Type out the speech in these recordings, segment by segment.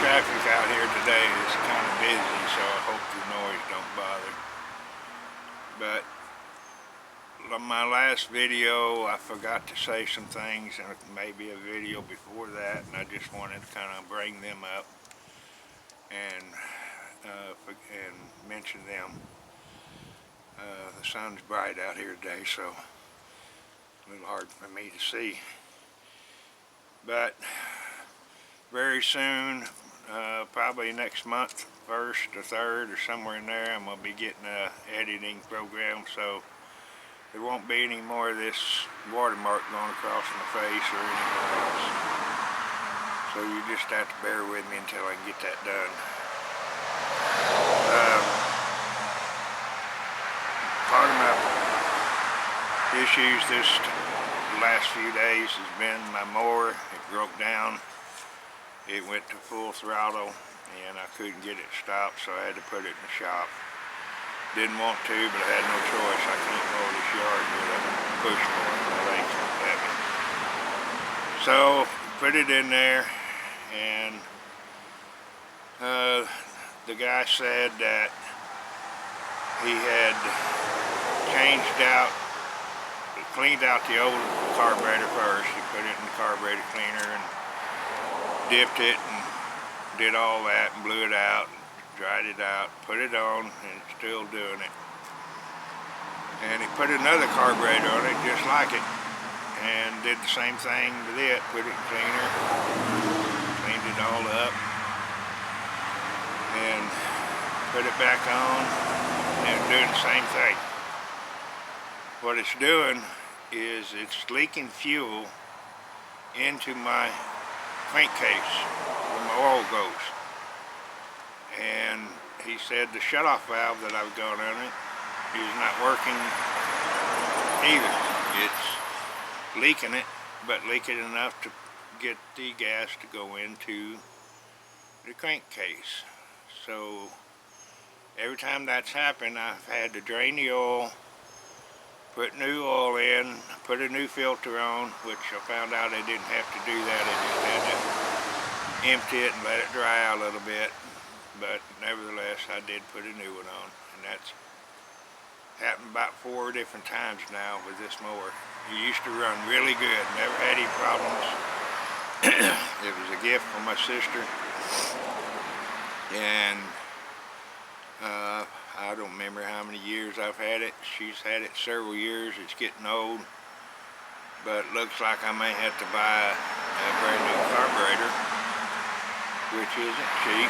traffic out here today is kind of busy, so I hope the noise don't bother. But on my last video, I forgot to say some things, and maybe a video before that, and I just wanted to kind of bring them up and mention them. The sun's bright out here today, so a little hard for me to see. But very soon, probably next month, 1st or 3rd or somewhere in there, I'm going to be getting a editing program, so there won't be any more of this watermark going across my face or anywhere else. So you just have to bear with me until I can get that done. Part of my issues this last few days has been my mower. It broke down. It went to full throttle and I couldn't get it stopped, so I had to put it in the shop. Didn't want to, but I had no choice. I can't mow this yard with a push mower. My legs won't let me. So put it in there, and the guy said that he had cleaned out the old carburetor first. He put it in the carburetor cleaner and dipped it and did all that and blew it out, dried it out, put it on, and it's still doing it. And he put another carburetor on it just like it and did the same thing with it, put it in cleaner, cleaned it all up, and put it back on, and doing the same thing. What it's doing is it's leaking fuel into my crankcase where my oil goes. And he said the shutoff valve that I've got on it is not working either. It's leaking it, but leaking enough to get the gas to go into the crankcase. So every time that's happened, I've had to drain the oil, put new oil in, put a new filter on, which I found out I didn't have to do that. I just had to empty it and let it dry out a little bit. But nevertheless, I did put a new one on, and that's happened about 4 different times now with this mower. It used to run really good, never had any problems. It was a gift from my sister, and I don't remember how many years I've had it. She's had it several years. It's getting old, but it looks like I may have to buy a brand new carburetor, which isn't cheap.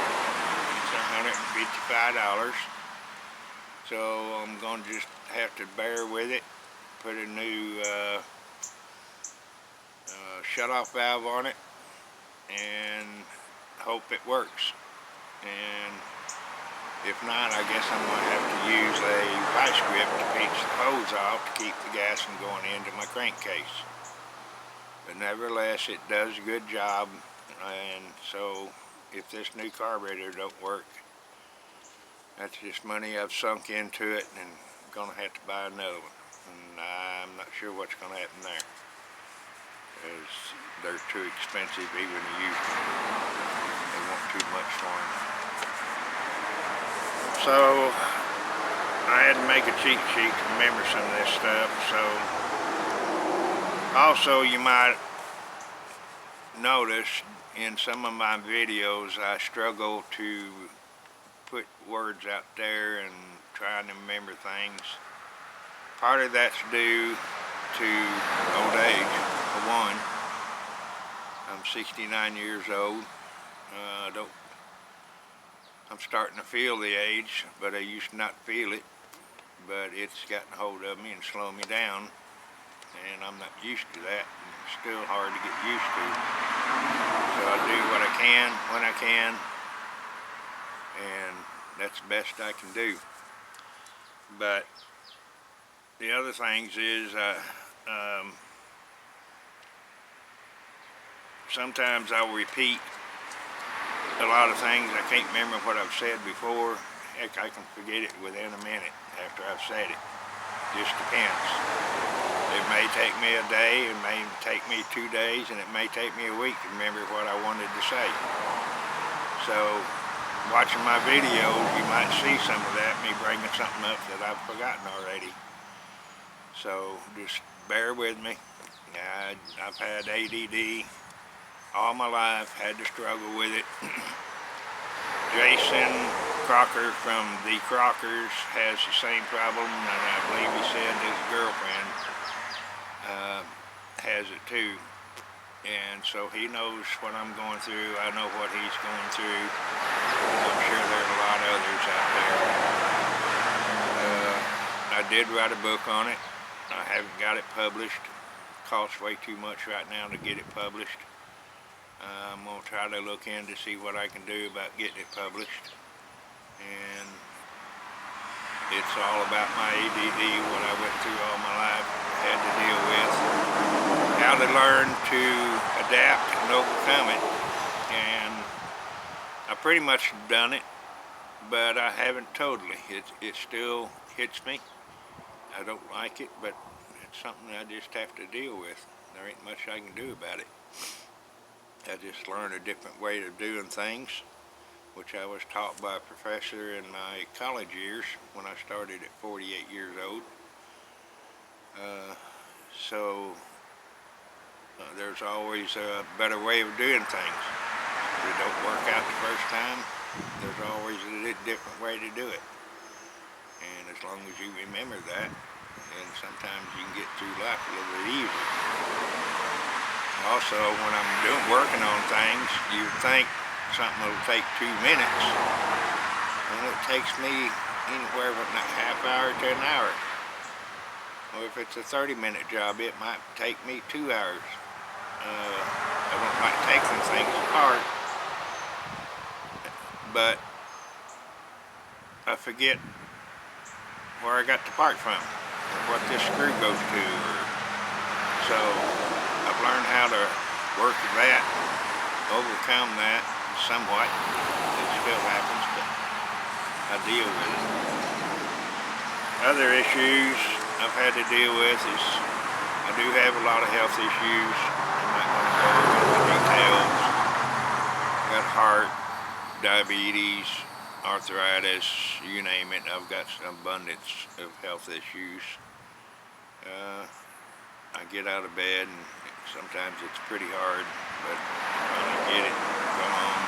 $155. So I'm going to just have to bear with it, put a new shutoff valve on it, and hope it works. And if not, I guess I'm going to have to use a vice grip to pinch the hose off to keep the gas from going into my crankcase. But nevertheless, it does a good job, and so if this new carburetor don't work, that's just money I've sunk into it, and I'm going to have to buy another one. And I'm not sure what's going to happen there, because they're too expensive even to use them. They want too much for them. So I had to make a cheat sheet to remember some of this stuff. So also, you might notice in some of my videos I struggle to put words out there and trying to remember things. Part of that's due to old age, for one. I'm 69 years old. I'm starting to feel the age, but I used to not feel it. But it's gotten a hold of me and slowed me down, and I'm not used to that. It's still hard to get used to. So I do what I can when I can, and that's the best I can do. But the other things is sometimes I'll repeat a lot of things. I can't remember what I've said before. Heck, I can forget it within a minute after I've said it. Just depends. It may take me a day, it may take me 2 days, and it may take me a week to remember what I wanted to say. So watching my videos, you might see some of that, me bringing something up that I've forgotten already. So just bear with me. I've had ADD all my life, had to struggle with it. Jason Crocker from the Crockers has the same problem, and I believe he said his girlfriend has it too. And so he knows what I'm going through. I know what he's going through. I'm sure there's a lot of others out there. I did write a book on it. I haven't got it published. It costs way too much right now to get it published. I'm going to try to look in to see what I can do about getting it published. And it's all about my ADD, what I went through all my life, had to deal with, how to learn to adapt and overcome it. And I pretty much done it, but I haven't totally. It still hits me. I don't like it, but it's something I just have to deal with. There ain't much I can do about it. I just learned a different way of doing things, which I was taught by a professor in my college years when I started at 48 years old. There's always a better way of doing things. If it don't work out the first time, there's always a different way to do it. And as long as you remember that, then sometimes you can get through life a little bit easier. Also, when I'm working on things, you think something will take 2 minutes, and it takes me anywhere from a half hour to an hour. Or if it's a 30-minute job, it might take me 2 hours. I don't like taking things apart, but I forget where I got the part from, or what this screw goes to. So I've learned how to work with that, overcome that somewhat. It still happens, but I deal with it. Other issues I've had to deal with is I do have a lot of health issues. I'm not going to go into the details. I've got heart, diabetes, arthritis, you name it. I've got an abundance of health issues. I get out of bed, and sometimes it's pretty hard, but I finally get it, go on,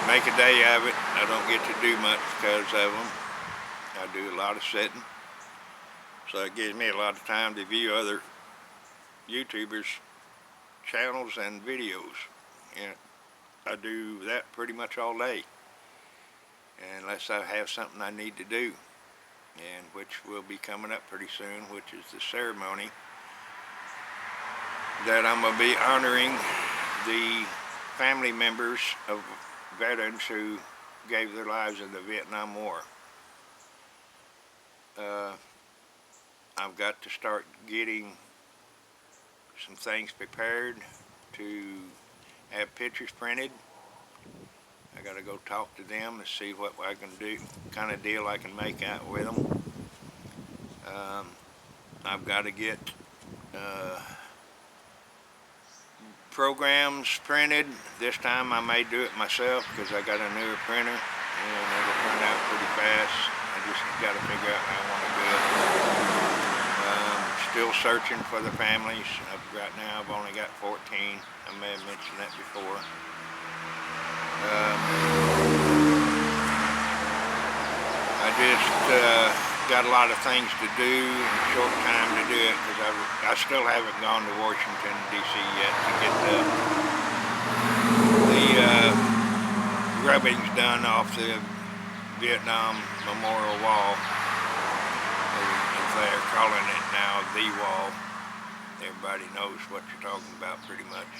make a day of it. I don't get to do much because of them. I do a lot of sitting, so it gives me a lot of time to view other YouTubers' channels and videos. And I do that pretty much all day, unless I have something I need to do, and which will be coming up pretty soon, which is the ceremony that I'm going to be honoring the family members of veterans who gave their lives in the Vietnam War. I've got to start getting some things prepared to have pictures printed. I got to go talk to them and see what I can do, kind of deal I can make out with them. I've got to get programs printed. This time I may do it myself because I got a newer printer and it'll print out pretty fast. I just got to figure out how I want to do it. Still searching for the families. Right now I've only got 14. I may have mentioned that before. I just got a lot of things to do in a short time to do it because I still haven't gone to Washington, D.C. yet to get the rubbings done off the Vietnam Memorial Wall. They're calling it now the wall. Everybody knows what you're talking about pretty much,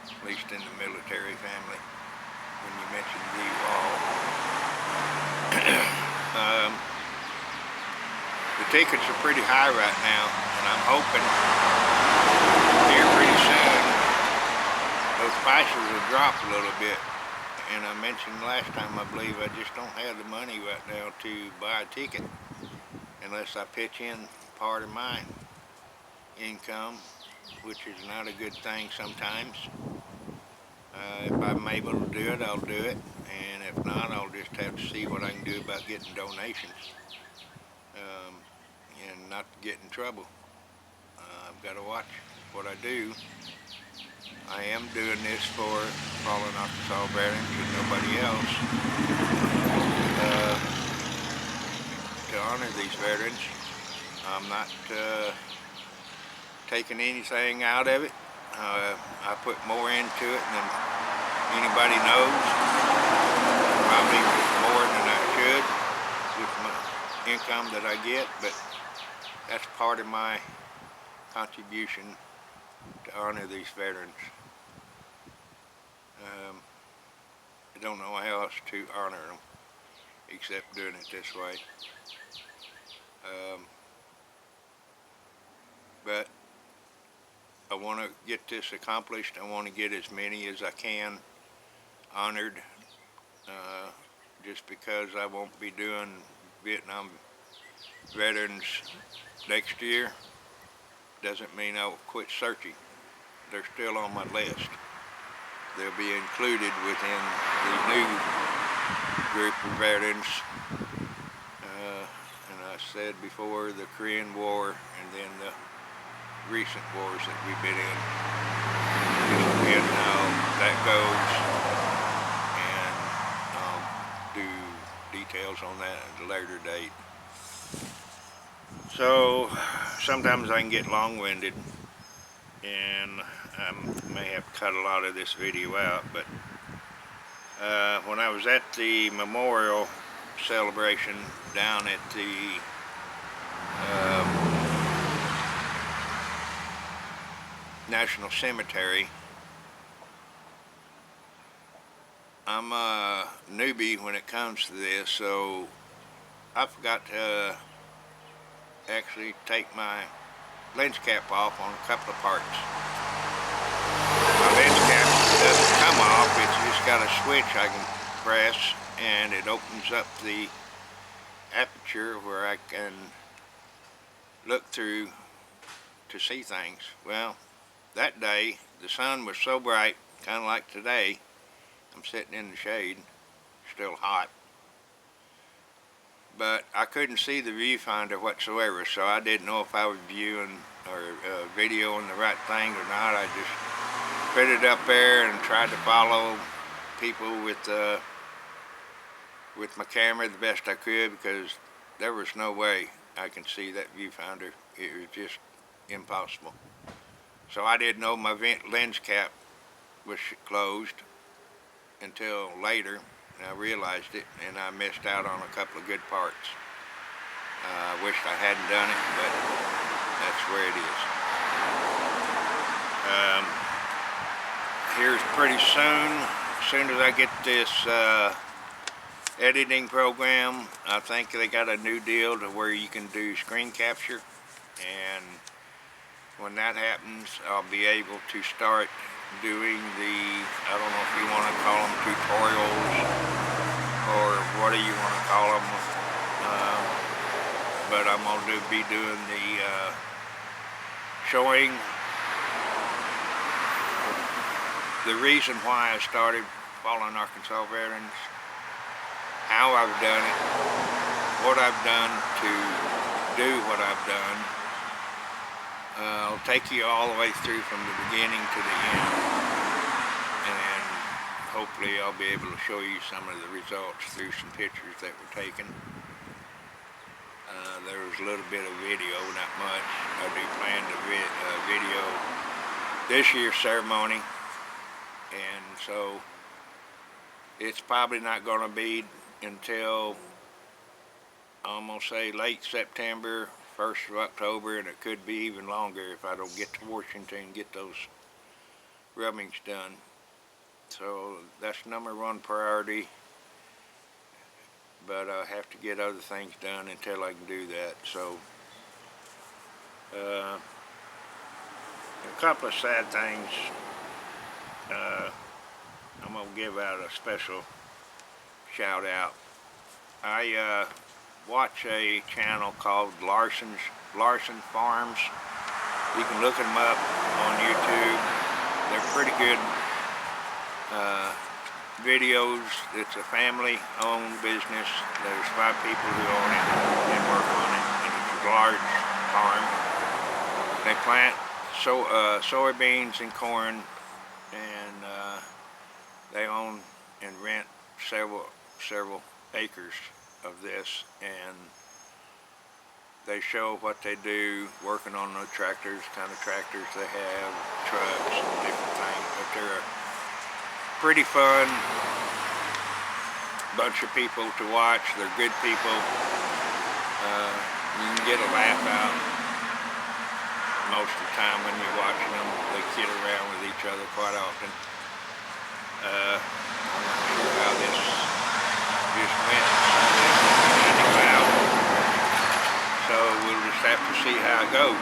at least in the military family, when you mention the wall. The tickets are pretty high right now, and I'm hoping here pretty soon those prices will drop a little bit. And I mentioned last time, I believe I just don't have the money right now to buy a ticket unless I pitch in part of my income, which is not a good thing sometimes. If I'm able to do it, I'll do it, and if not, I'll just have to see what I can do about getting donations, um, and not get in trouble. I've got to watch what I do. I am doing this for fallen Arkansas veterans and nobody else, to honor these veterans. I'm not taking anything out of it. I put more into it than anybody knows, probably more than I should with my income that I get, but that's part of my contribution to honor these veterans. I don't know how else to honor them except doing it this way. But I want to get this accomplished. I want to get as many as I can honored, just because I won't be doing Vietnam veterans next year doesn't mean I'll quit searching. They're still on my list. They'll be included within the new group of veterans. And I said before, the Korean War and then the recent wars that we've been in. Just depending how that goes, and I'll do details on that at a later date. So sometimes I can get long-winded, and I may have to cut a lot of this video out, but when I was at the memorial celebration down at the National Cemetery, I'm a newbie when it comes to this, so I forgot to actually take my lens cap off on a couple of parts. My lens cap doesn't come off, it's just got a switch I can press and it opens up the aperture where I can look through to see things. Well, that day the sun was so bright, kind of like today. I'm sitting in the shade, still hot, but I couldn't see the viewfinder whatsoever, so I didn't know if I was viewing or videoing the right thing or not. I just put it up there and tried to follow people with my camera the best I could, because there was no way I can see that viewfinder. It was just impossible. So I didn't know my lens cap was closed until later, and I realized it, and I missed out on a couple of good parts. I wished I hadn't done it, but that's where it is. Here's pretty soon, as soon as I get this editing program, I think they got a new deal to where you can do screen capture, and when that happens, I'll be able to start doing the, I don't know if you want to call them tutorials or what do you want to call them, but I'm going to be doing the showing the reason why I started Fallen Arkansas Veterans, how I've done it, what I've done to do what I've done. I'll take you all the way through from the beginning to the end, and hopefully I'll be able to show you some of the results through some pictures that were taken. There was a little bit of video, not much. I do plan to video this year's ceremony, and so it's probably not going to be until, I'm going to say, late September, 1st of October, and it could be even longer if I don't get to Washington and get those rubbings done. So that's #1 priority, but I have to get other things done until I can do that. So a couple of sad things. I'm going to give out a special shout out. I watch a channel called Larson Farms. You can look them up on YouTube. They're pretty good videos. It's a family-owned business. There's 5 people who own it and work on it, and it's a large farm. They plant soybeans and corn, and they own and rent several acres of this, and they show what they do working on the tractors, kind of tractors they have, trucks, and different things. But they're a pretty fun bunch of people to watch. They're good people. You can get a laugh out most of the time when you're watching them. They kid around with each other quite often. I'm not sure how this just went. So we'll just have to see how it goes.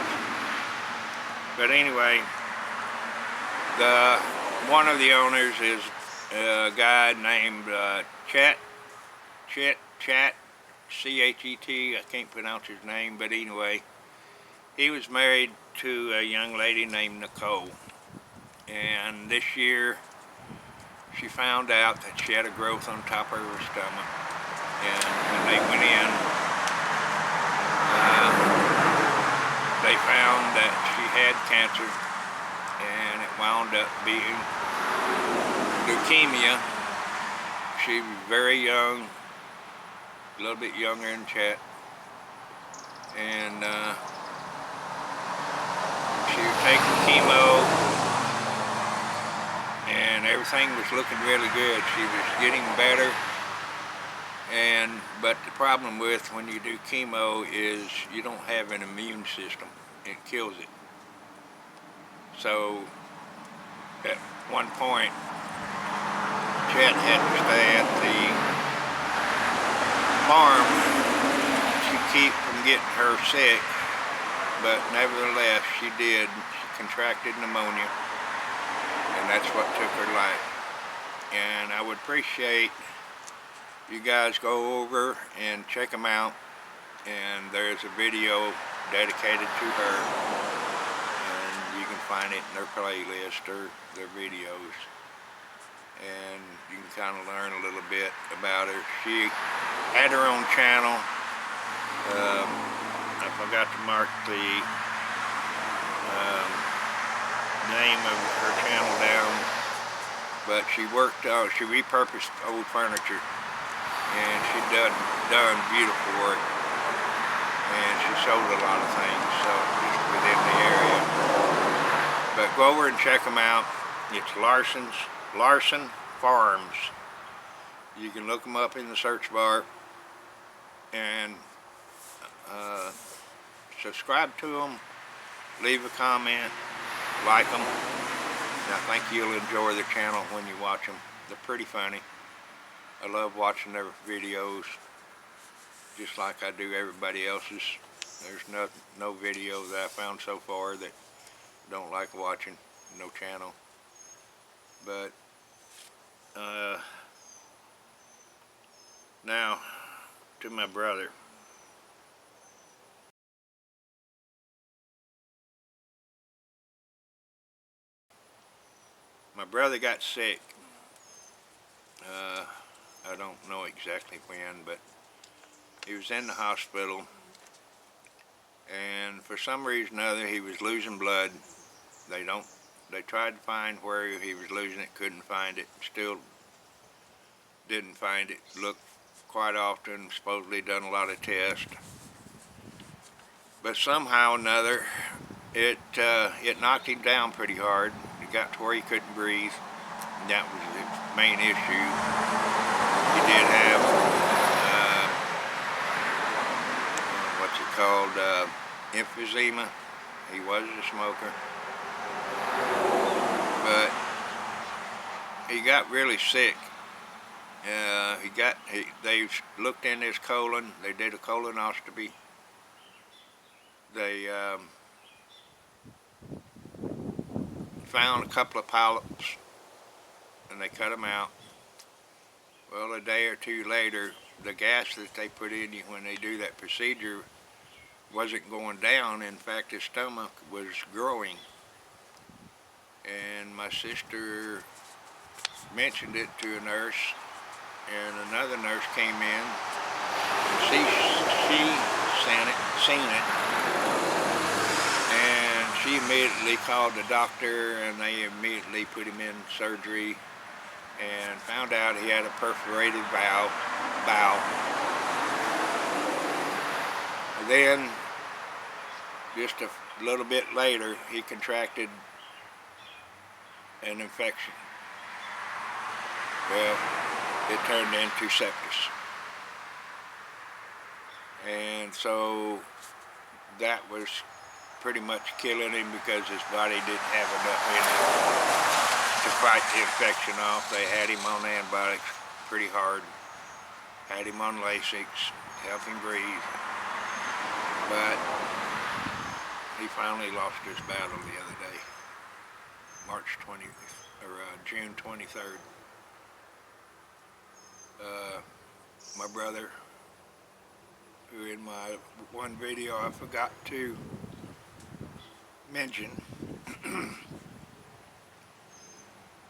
But anyway, one of the owners is a guy named Chet, C-H-E-T. I can't pronounce his name, but anyway, he was married to a young lady named Nicole. And this year, she found out that she had a growth on top of her stomach. And when they went in, they found that she had cancer, and it wound up being leukemia. She was very young, a little bit younger than Chet, and she was taking chemo, and everything was looking really good. She was getting better, but the problem with when you do chemo is you don't have an immune system. It kills it. So at one point, Chet had to stay at the farm to keep from getting her sick, but nevertheless she did. She contracted pneumonia, and that's what took her life. And I would appreciate you guys go over and check them out, and there's a video dedicated to her, and you can find it in their playlist or their videos, and you can kind of learn a little bit about her. She had her own channel. I forgot to mark the name of her channel down, but she repurposed old furniture, and she done beautiful work, and she sold a lot of things, so just within the area. But go over and check them out. It's Larson Farms. You can look them up in the search bar, and subscribe to them, leave a comment, like them, and I think you'll enjoy their channel when you watch them. They're pretty funny. I love watching their videos, just like I do everybody else's. There's no video that I found so far that I don't like watching, no channel. But now to my brother. My brother got sick. I don't know exactly when, but he was in the hospital, and for some reason or other he was losing blood. They tried to find where he was losing it, couldn't find it, still didn't find it. Looked quite often, supposedly done a lot of tests, but somehow or another it knocked him down pretty hard. It got to where he couldn't breathe, and that was the main issue. He did have what's it called, emphysema. He was a smoker, but he got really sick. They looked in his colon. They did a colonoscopy. They found a couple of polyps, and they cut them out. Well, a day or two later, the gas that they put in you when they do that procedure wasn't going down. In fact, his stomach was growing. And my sister mentioned it to a nurse, and another nurse came in, and she seen it, and she immediately called the doctor, and they immediately put him in surgery, and found out he had a perforated bowel. And then, just a little bit later, he contracted an infection. Well, it turned into sepsis. And so that was pretty much killing him because his body didn't have enough in it to fight the infection off. They had him on antibiotics pretty hard, had him on Lasix, help him breathe, but he finally lost his battle the other day, June 23rd. My brother, who in my one video I forgot to mention,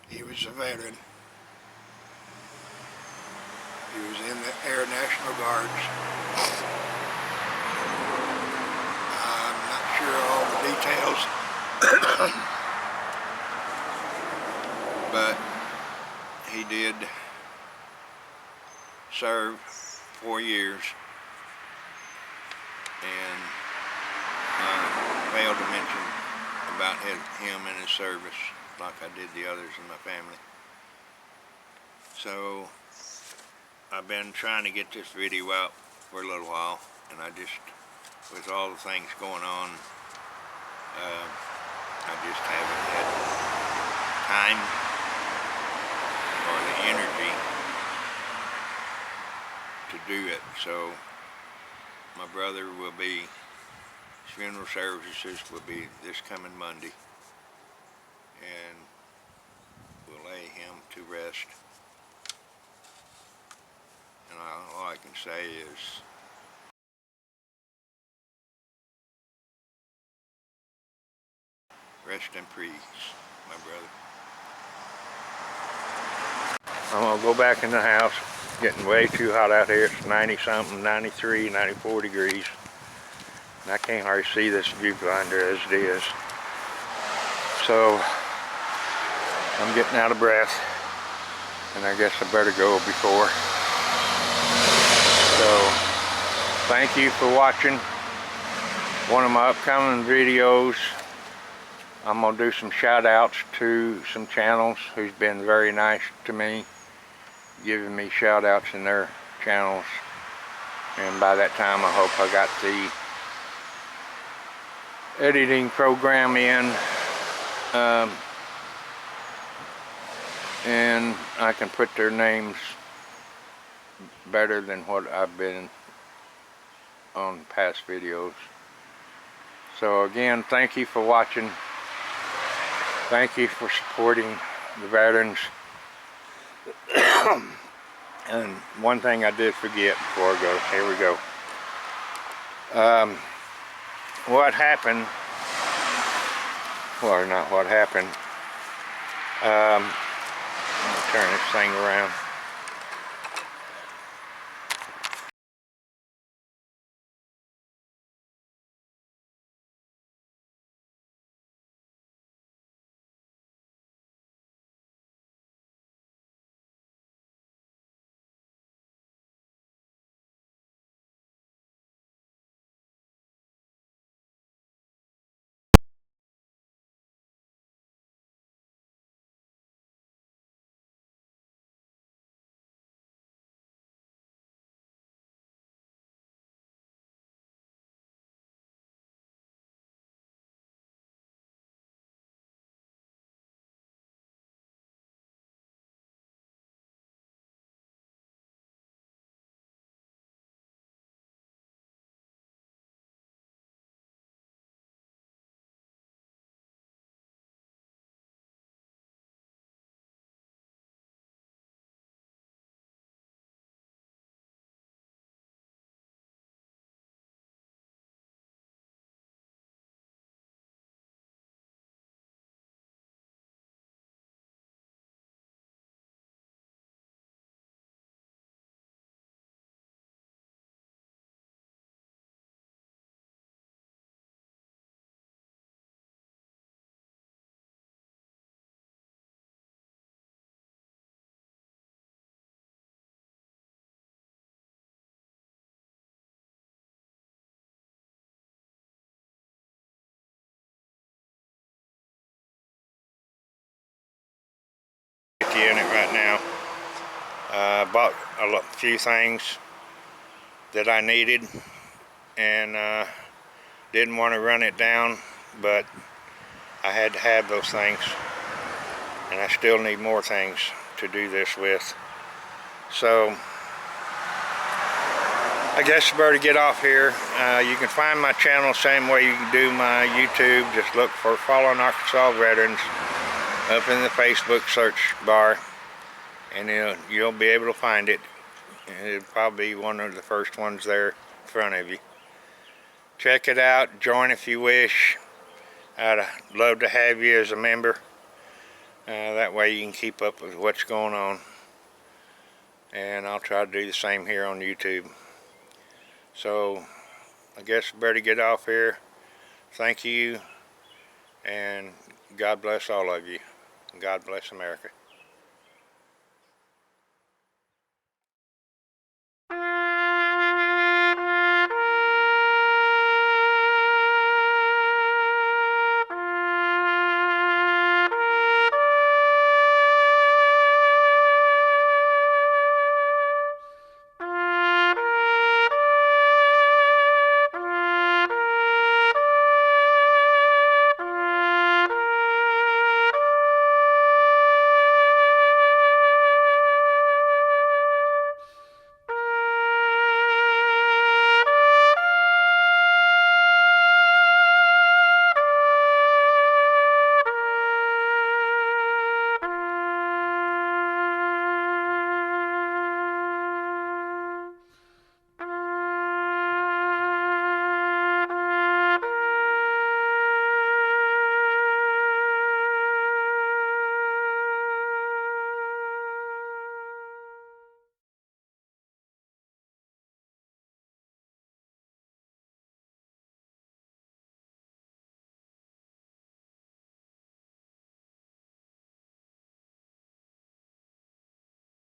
he was a veteran. He was in the Air National Guards. I'm not sure all the details, but he did serve 4 years, and I failed to mention about him and his service like I did the others in my family. So I've been trying to get this video out for a little while, and I just, with all the things going on, I just haven't had time or the energy to do it. So my brother will be, his funeral services will be this coming Monday, and we'll lay him to rest. And all I can say is, rest in peace, my brother. I'm gonna go back in the house. Getting way too hot out here. It's 90 something, 93, 94 degrees. And I can't hardly see this viewfinder as it is. So I'm getting out of breath, and I guess I better go before. So thank you for watching one of my upcoming videos. I'm gonna do some shout outs to some channels who's been very nice to me, giving me shout outs in their channels, and by that time I hope I got the editing program in, and I can put their names better than what I've been on past videos. So again, thank you for watching. Thank you for supporting the veterans. And one thing I did forget before I go, here we go. What happened, well, not what happened, I'm gonna turn this thing around. with you in it right now. I bought a few things that I needed, and didn't want to run it down, but I had to have those things, and I still need more things to do this with. So I guess I better get off here. You can find my channel same way you can do my YouTube. Just look for Fallen Arkansas Veterans up in the Facebook search bar, and you'll be able to find it. It'll probably be one of the first ones there in front of you. Check it out. Join if you wish. I'd love to have you as a member. That way you can keep up with what's going on. And I'll try to do the same here on YouTube. So I guess I better get off here. Thank you, and God bless all of you. God bless America.